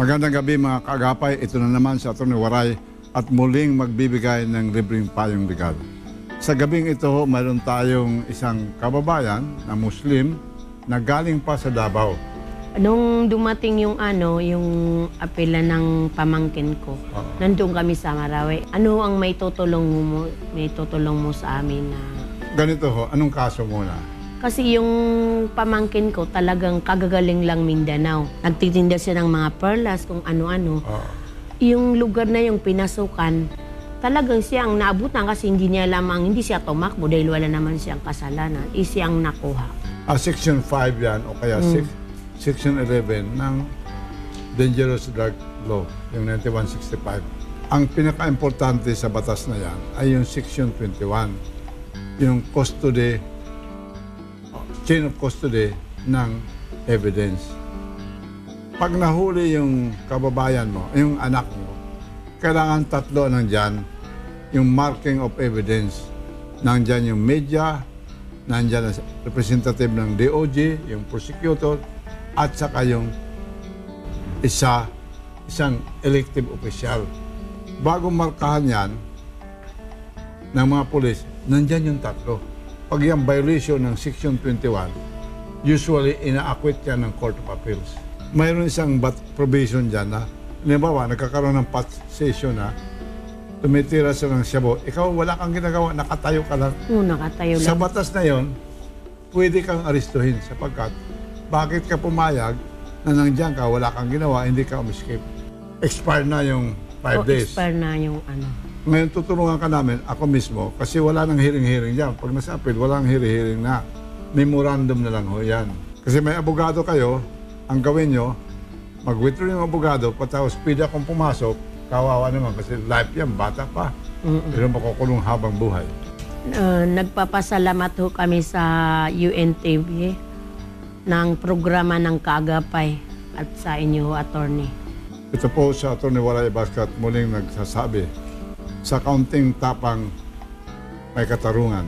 Magandang gabi mga kaagapay, ito na naman si Atty. Waray at muling magbibigay ng libreng payong legal. Sa gabing ito, mayroon tayong isang kababayan na Muslim na galing pa sa Davao. Nung dumating yung apela ng pamangkin ko, nandun kami sa Marawi. Ano ang may tutulong mo sa amin na... Ganito ho, anong kaso muna? Kasi yung pamangkin ko talagang kagagaling lang Mindanao. Nagtitinda siya ng mga perlas, kung ano-ano. Yung lugar na yung pinasukan, talagang siya ang naabutan kasi hindi siya tumakbo dahil wala naman siyang kasalanan. Siyang nakuha. Section 5 yan o kaya Section 11 ng Dangerous Drug Law, yung 9165. Ang pinaka-importante sa batas na yan ay yung Section 21, yung custody, chain of custody ng evidence. Pag nahuli yung kababayan mo, yung anak mo, kailangan tatlo nandyan yung marking of evidence. Nandyan yung media, nandyan ang representative ng DOJ, yung prosecutor, at saka yung isang elective official. Bago markahan yan ng mga pulis, nandyan yung tatlo. Pag yung violation ng Section 21, usually ina-acquit yan ng Court of Appeals. Mayroon isang provision dyan na, halimbawa, nagkakaroon ng pot session na, tumitira siya ng shabu, ikaw wala kang ginagawa, nakatayo ka lang. Nakatayo lang. Sa batas na yon, pwede kang aristuhin sapagkat bakit ka pumayag na nandiyan ka, wala kang ginawa, hindi ka escape. Expired na yung 5 days. Expired na yung Ngayon tutulungan ka namin, ako mismo, kasi wala nang hearing-hearing dyan. Pag nasa appeal, walang hearing-hearing na. Memorandum na lang ho yan. Kasi may abogado kayo, ang gawin nyo, mag-withdraw yung abogado, patapos pwede akong pumasok, kawawa naman kasi life yan, bata pa. Pero makukulong habang buhay. Nagpapasalamat ho kami sa UNTV ng programa ng kaagapay at sa inyo, attorney. Ito po sa Atty. Waray muling nagsasabi, sa kaunting tapang may katarungan.